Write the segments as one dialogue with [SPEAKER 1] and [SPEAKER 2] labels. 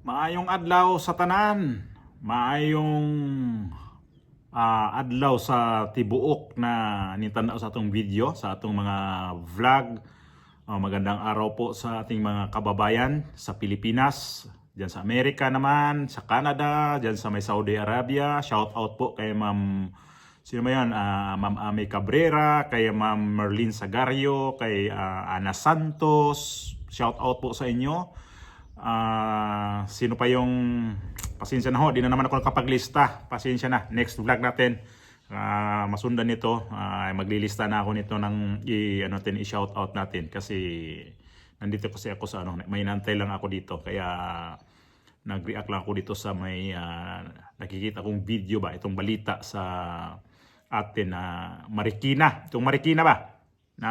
[SPEAKER 1] Maayong adlaw sa tanan. Maayong adlaw sa tibuok na nitanaw sa atong video, sa atong mga vlog. Magandang araw po sa ating mga kababayan sa Pilipinas, diyan sa Amerika naman, sa Canada, diyan sa may Saudi Arabia. Shout out po kay Ma'am sino ba yan? Ma'am Amy Cabrera, kay Ma'am Merlin Sagario, kay Ana Santos. Shout out po sa inyo. Sino pa yung pasensya na ho, di na naman ako nakapaglista. Pasensya na, next vlog natin masundan nito, maglilista na ako nito ng i-shout out natin kasi nandito kasi ako sa may nantay lang ako dito, kaya nag-react lang ako dito sa may nakikita kong video ba, itong balita sa atin na Marikina. Itong Marikina ba na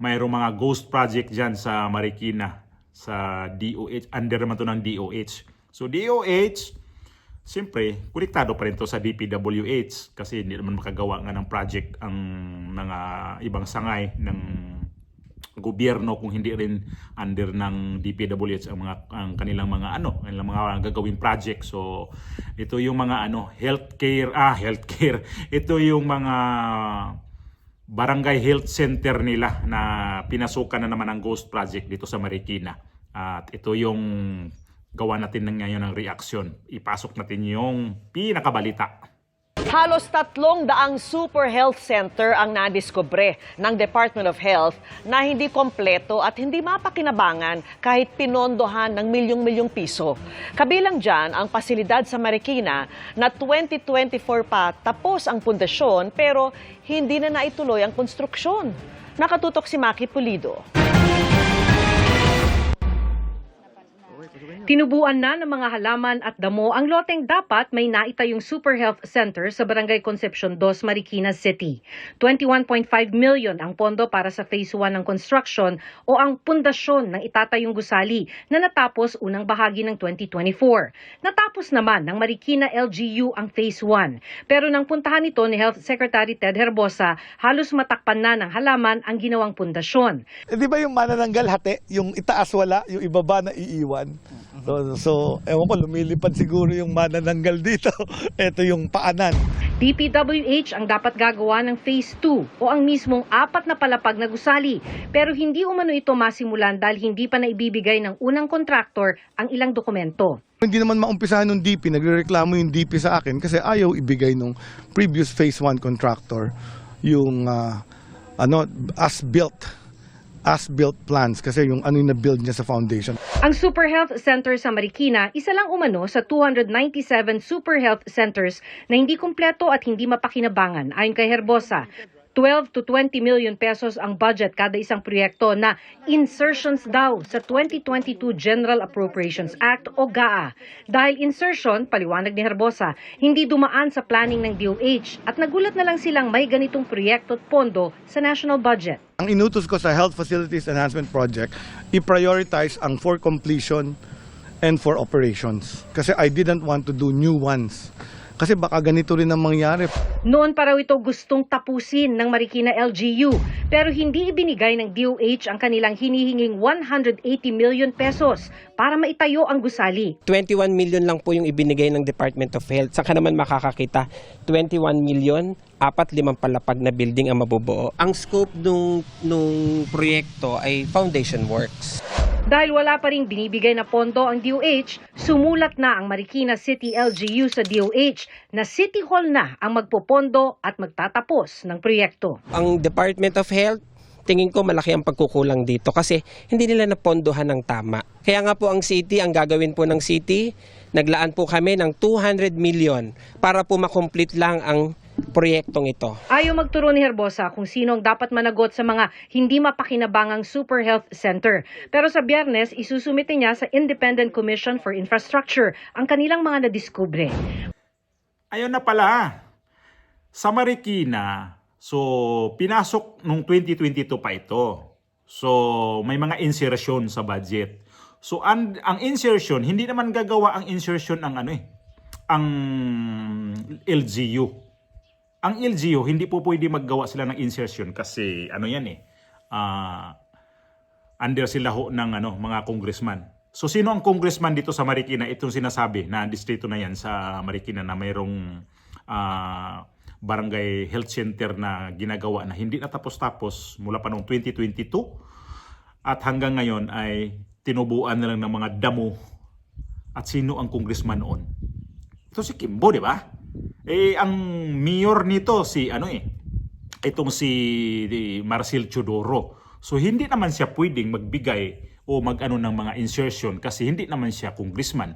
[SPEAKER 1] mayroong mga ghost project dyan sa Marikina, sa DOH, under naman to ng DOH. So DOH, siyempre, konektado pa rin to sa DPWH kasi hindi naman makagawa nga ng project ang mga ibang sangay ng gobyerno kung hindi rin under ng DPWH ang kanilang mga kanilang mga gagawing project. So ito yung mga healthcare. Ito yung mga barangay health center nila na pinasukan na naman ng ghost project dito sa Marikina. At ito yung gawa natin ngayon ng reaksyon. Ipasok natin yung pinakabalita.
[SPEAKER 2] Halos 300 super health center ang nadiskubre ng Department of Health na hindi kompleto at hindi mapakinabangan kahit pinondohan ng milyong-milyong piso. Kabilang dyan ang pasilidad sa Marikina na 2024 pa tapos ang pundasyon pero hindi na naituloy ang konstruksyon. Nakatutok si Maki Pulido. Tinubuan na ng mga halaman at damo ang loteng dapat may naitayong Super Health Center sa Barangay Concepcion 2, Marikina City. 21.5 million ang pondo para sa Phase 1 ng construction o ang pundasyon ng itatayong gusali na natapos unang bahagi ng 2024. Natapos naman ng Marikina LGU ang Phase 1. Pero nang puntahan ito ni Health Secretary Ted Herbosa, halos matakpan na ng halaman ang ginawang pundasyon.
[SPEAKER 3] Di ba yung manananggal hati, yung itaas wala, yung ibaba na iiwan? So, ewan ko, lumilipad siguro yung manananggal dito. Ito yung paanan.
[SPEAKER 2] DPWH ang dapat gagawa ng Phase 2 o ang mismong 4 na palapag na gusali. Pero hindi umano ito masimulan dahil hindi pa naibibigay ng unang kontraktor ang ilang dokumento.
[SPEAKER 3] Hindi naman maumpisahan ng DP, nagrereklamo yung DP sa akin kasi ayaw ibigay nung previous Phase 1 contractor yung as-built plans kasi yung na-build niya sa foundation.
[SPEAKER 2] Ang Super Health Center sa Marikina, isa lang umano sa 297 Super Health Centers na hindi kumpleto at hindi mapakinabangan. Ayon kay Herbosa, 12 to 20 million pesos ang budget kada isang proyekto na insertions daw sa 2022 General Appropriations Act o GAA. Dahil insertion, paliwanag ni Herbosa, hindi dumaan sa planning ng DOH at nagulat na lang silang may ganitong proyekto at pondo sa national budget.
[SPEAKER 3] Ang inutos ko sa Health Facilities Enhancement Project, i-prioritize ang for completion and for operations. Kasi I didn't want to do new ones. Kasi baka ganito rin ang mangyari.
[SPEAKER 2] Noon pa raw ito gustong tapusin ng Marikina LGU pero hindi ibinigay ng DOH ang kanilang hinihinging 180 million pesos para maitayo ang gusali.
[SPEAKER 4] 21 million lang po yung ibinigay ng Department of Health. Saan ka naman makakakita? 21 million, 4-5 palapag na building ang mabubuo. Ang scope nung proyekto ay foundation works.
[SPEAKER 2] Dahil wala pa ring binibigay na pondo ang DOH, sumulat na ang Marikina City LGU sa DOH na City Hall na ang magpopondo at magtatapos ng proyekto.
[SPEAKER 4] Ang Department of Health, tingin ko malaki ang pagkukulang dito kasi hindi nila napondohan ng tama. Kaya nga po ang city, ang gagawin po ng city, naglaan po kami ng 200 million para po makomplete lang ang proyektong ito.
[SPEAKER 2] Ayaw magturo ni Herbosa kung sino ang dapat managot sa mga hindi mapakinabangang Super Health Center. Pero sa Biyernes, isusumite niya sa Independent Commission for Infrastructure ang kanilang mga nadiskubre.
[SPEAKER 1] Ayun na pala, sa Marikina, so pinasok nung 2022 pa ito. So may mga insertion sa budget. So ang insertion, hindi naman gagawa ang insertion ang ang LGU. Ang LGU, hindi po pwede maggawa sila ng insertion kasi under sila ho ng mga congressman. So sino ang congressman dito sa Marikina? Itong sinasabi na distrito na yan sa Marikina na mayroong barangay health center na ginagawa na hindi natapos-tapos mula pa noong 2022 at hanggang ngayon ay tinubuan na lang ng mga damo. At sino ang congressman noon? Ito si Kimbo, di ba? Ang mayor nito itong si Marcel Chodoro. So hindi naman siya pwedeng magbigay o mag-ano ng mga insertion kasi hindi naman siya congressman.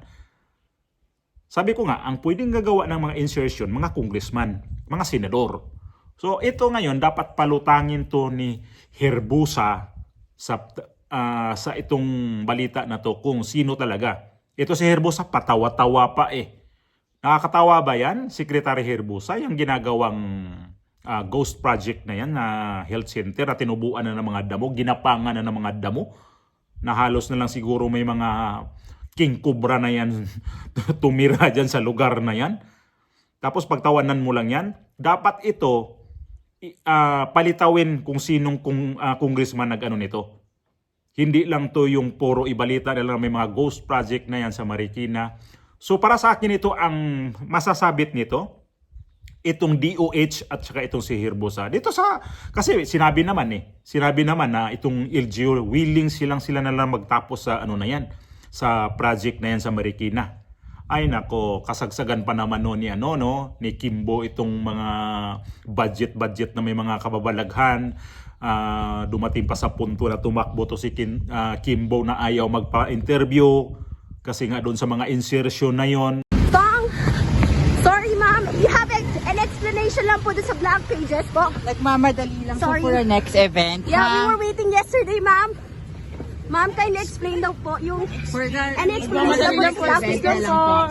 [SPEAKER 1] Sabi ko nga, ang pwedeng gagawa ng mga insertion, mga congressman, mga senador. So ito ngayon, dapat palutangin to ni Herbosa sa itong balita na to kung sino talaga. Ito si Herbosa, patawa-tawa pa eh. Nakakatawa ba yan, Secretary Herbosa, yung ginagawang ghost project na yan na health center na tinubuan na ng mga damo, ginapangan na ng mga damo, na halos na lang siguro may mga king cobra na yan tumira dyan sa lugar na yan. Tapos pagtawanan mo lang yan, dapat ito palitawin kung sinong congressman nag-ano nito. Hindi lang to yung puro ibalita na lang may mga ghost project na yan sa Marikina. So para sa akin ito ang masasabit nito, itong DOH at saka itong si Herbosa. Kasi sinabi naman na itong LGU willing sila na lang magtapos sa ano na yan, sa project na yan sa Marikina. Ay nako, kasagsagan pa naman ni Kimbo itong mga budget na may mga kababalaghan. Dumating pa sa punto na tumakbo to si Kimbo na ayaw magpa-interview kasi nga doon sa mga insertion na yon.
[SPEAKER 5] Sorry ma'am, you have an explanation lang po dun sa blank pages po.
[SPEAKER 6] Nagmamadali lang
[SPEAKER 5] Sorry.
[SPEAKER 6] po for our next event.
[SPEAKER 5] Yeah, we
[SPEAKER 6] ha?
[SPEAKER 5] were waiting yesterday ma'am. Ma'am, kindly explain daw po yung explanation lang po blank pages po.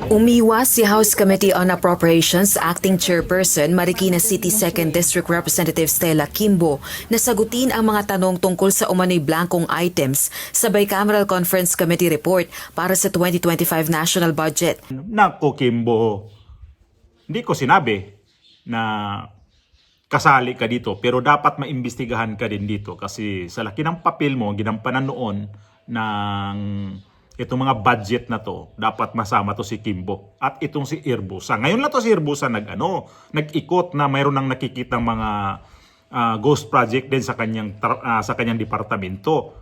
[SPEAKER 7] Umiwas si House Committee on Appropriations Acting Chairperson Marikina City 2nd District Representative Stella Kimbo na sagutin ang mga tanong tungkol sa umano'y blankong items sa Bicameral Conference Committee report para sa 2025 National Budget.
[SPEAKER 1] Nako Kimbo, hindi ko sinabi na kasali ka dito pero dapat maimbestigahan ka din dito kasi sa laki ng papel mo, ginampanan noon ng itong mga budget na to, dapat masama to si Kimbo at itong si Herbosa. Ngayon na to si Herbosa nag-ikot na mayroon nang nakikitang mga ghost project din sa kanyang departamento.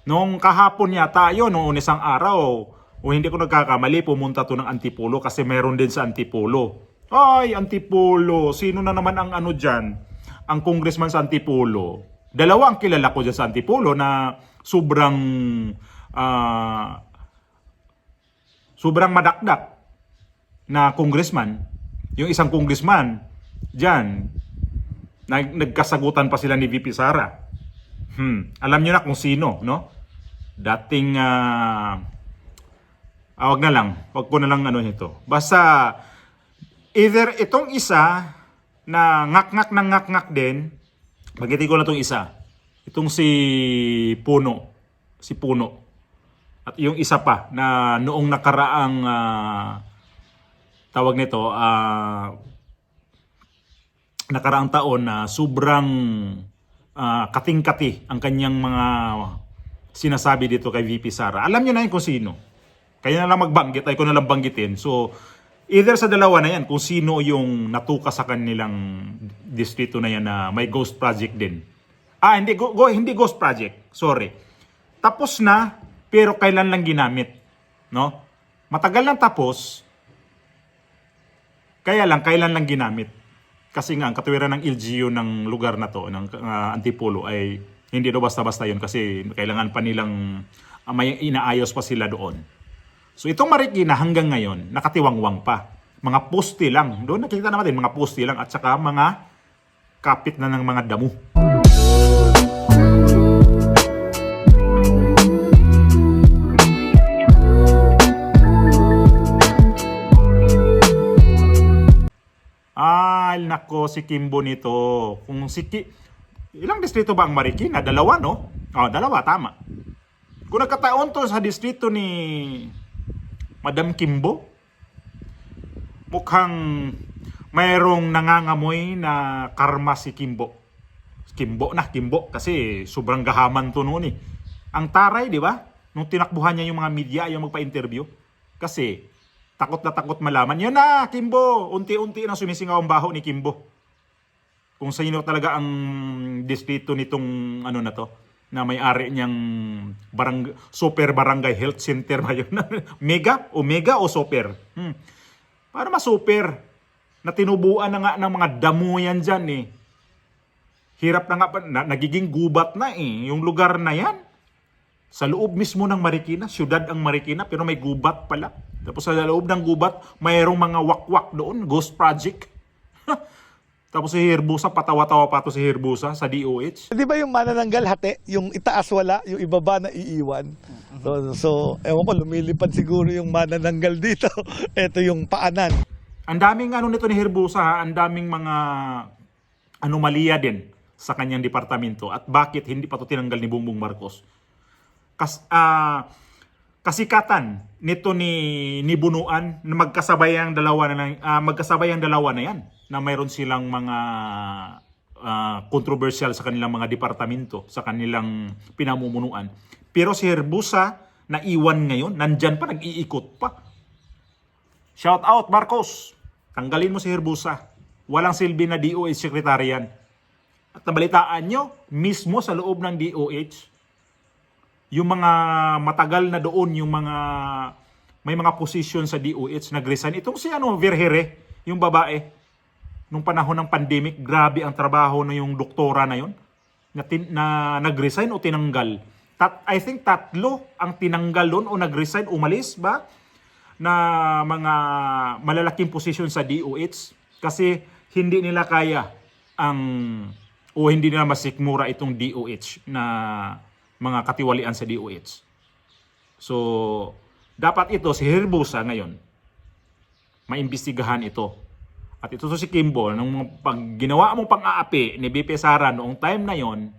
[SPEAKER 1] Noong kahapon yata yun, noong isang araw, o hindi ko nagkakamali, pumunta to ng Antipolo kasi mayroon din sa Antipolo. Ay, Antipolo, sino na naman ang ano dyan? Ang congressman sa Antipolo. Dalawa ang kilala ko dyan sa Antipolo na sobrang madakdak na congressman. Yung isang congressman dyan, nagkasagutan pa sila ni VP Sara. Alam nyo na kung sino, no? Dating wag ko na lang ito. Basta either itong isa na ngak-ngak din, bagitin ko na itong isa. Itong si Puno. At yung isa pa na noong nakaraang nakaraang taon na sobrang kating-kati ang kanyang mga sinasabi dito kay VP Sara. Alam niyo na yun kung sino. Kaya na lang magbanggit, ay ko na lang banggitin. So, either sa dalawa na yan, kung sino yung natuka sa kanilang distrito na yan na may ghost project din. Hindi ghost project. Sorry. Tapos na, pero kailan lang ginamit. No? Matagal lang tapos, kaya lang, kailan lang ginamit. Kasi nga, ang katuwiran ng LGU ng lugar na to, ng Antipolo, ay hindi do basta-basta yun kasi kailangan pa nilang may inaayos pa sila doon. So itong Marikina hanggang ngayon, nakatiwangwang pa. Mga poste lang. Doon nakikita naman din, mga poste lang at saka mga kapit na ng mga damo. Ay, nako, si Kimbo nito. Ilang distrito ba ang Marikina? Dalawa, no? Dalawa, tama. Kung nagkataon to sa distrito ni Madam Kimbo, mukhang mayroong nangangamoy na karma si Kimbo. Kimbo, kasi sobrang gahaman to noon eh. Ang taray, di ba? Nung tinakbuhan niya yung mga media, ayaw magpa-interview. Kasi takot na takot malaman. Yun na, Kimbo! Unti-unti nang sumisingaw ang baho ni Kimbo. Kung sino talaga ang distrito nitong ano na to, na may-ari niyang super barangay health center ba yun? Mega o super? Para ma-super na tinubuan na nga ng mga damo yan dyan eh. Hirap na nga, nagiging gubat na eh, yung lugar na yan. Sa loob mismo ng Marikina, syudad ang Marikina, pero may gubat pala. Tapos sa loob ng gubat, mayroong mga wakwak doon, ghost project. Tapos si Herbusa, patawa-tawa pa to si Herbusa sa DOH.
[SPEAKER 3] Di ba yung manananggal hati, yung itaas wala, yung ibaba na iiwan? So ewan ko, lumilipad siguro yung manananggal dito. Ito yung paanan.
[SPEAKER 1] Ang daming ano nito ni Herbusa, ha? Ang daming mga anomalya din sa kanyang departamento. At bakit hindi pa to tinanggal ni Bongbong Marcos? Kasikatan nito ni Bunuan na magkasabay ang dalawa na yan na mayroon silang mga controversial sa kanilang mga departamento, sa kanilang pinamumunuan. Pero si Herbusa na iwan ngayon, nandyan pa, nag-iikot pa. Shout out Marcos, tanggalin mo si Herbusa. Walang silbi na DOH secretary yan. At nabalitaan nyo, mismo sa loob ng DOH, yung mga matagal na doon, yung mga may mga position sa DOH nag-resign. Itong si Vergere, yung babae, nung panahon ng pandemic, grabe ang trabaho na yung doktora na yun, na nag-resign o tinanggal. I think 3 ang tinanggal doon o nag-resign, umalis ba, na mga malalaking position sa DOH kasi hindi nila kaya hindi nila masikmura itong DOH na mga katiwalian sa DOH. So, dapat ito, si Herbusa ngayon, maimbestigahan ito. At ito si Kimbo, nung pag ginawa mong pang-aapi ni BP Sara noong time na yon,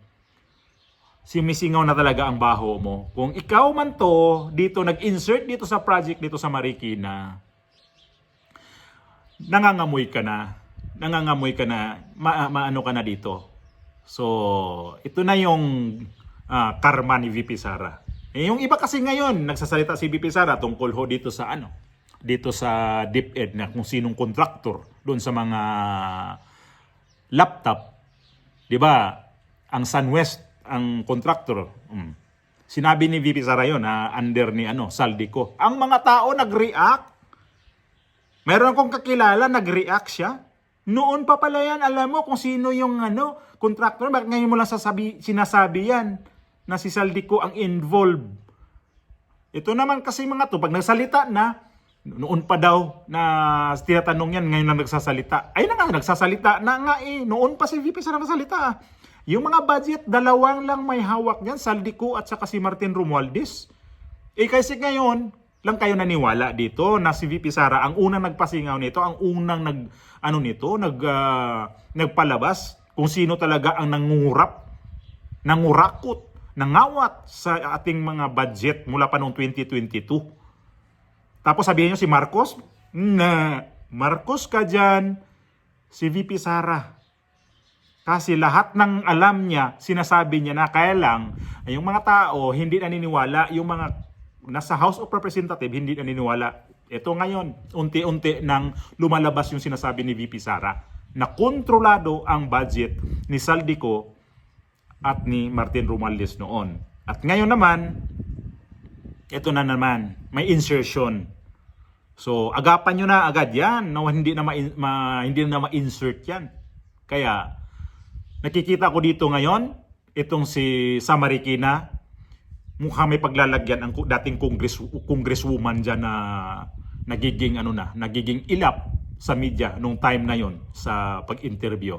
[SPEAKER 1] simisingaw na talaga ang baho mo. Kung ikaw man to, dito nag-insert dito sa project dito sa Marikina, nangangamoy ka na, maano ka na dito. So, ito na yung karma ni VP Sara. Yung iba kasi ngayon, nagsasalita si VP Sara tungkol ho dito sa DepEd na kung sinong contractor doon sa mga laptop. 'Di ba? Ang SunWest ang contractor. Sinabi ni VP Sara yon na under ni Saldico. Ang mga tao nag-react. Meron akong kakilala nag-react siya. Noon pa pala yan, alam mo kung sino yung contractor. Bakit ngayon mo lang sinasabi yan na si Saldico ang involved? Ito naman kasi mga to, pag nagsalita na, noon pa daw na tinatanong yan, ngayon na nagsasalita. Ay na nga, nagsasalita na nga eh. Noon pa si VP Sara nagsasalita. Yung mga budget, 2 lang may hawak niyan, Saldico at saka si Martin Romualdez. Kasi ngayon, lang kayo naniwala dito na si VP Sara ang unang nagpasingaw nito, ang unang nagpalabas kung sino talaga ang nangurakot, nangawat sa ating mga budget mula pa noong 2022. Tapos sabihin nyo si Marcos, Marcos ka dyan, si VP Sara. Kasi lahat ng alam niya, sinasabi niya na kaya lang, yung mga tao hindi naniniwala, yung mga nasa House of Representatives hindi naniniwala. Ito ngayon, unti-unti nang lumalabas yung sinasabi ni VP Sara na kontrolado ang budget ni Saldico at ni Martin Romualdez noon. At ngayon naman, ito na naman, may insertion. So, agapan nyo na agad yan. No, hindi na ma-insert yan. Kaya, nakikita ko dito ngayon, itong si Marikina, mukha may paglalagyan ang dating congresswoman dyan na nagiging ilap sa media nung time na yon sa pag-interview.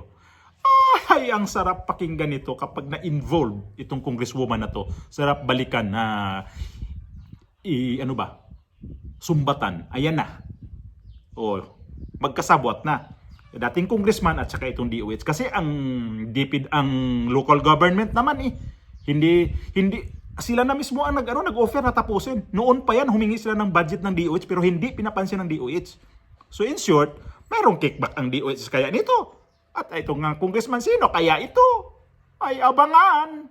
[SPEAKER 1] Ay, ang sarap pakinggan ito kapag na-involve itong congresswoman na to. Sarap balikan na sumbatan. Ayan na. O, magkasabwat na. Dating congressman at saka itong DOH. Kasi ang local government naman hindi sila na mismo ang nag-offer na tapusin. Noon pa yan, humingi sila ng budget ng DOH pero hindi pinapansin ng DOH. So in short, mayroong kickback ang DOH kaya nito. At itong congressman sino, kaya ito ay abangan.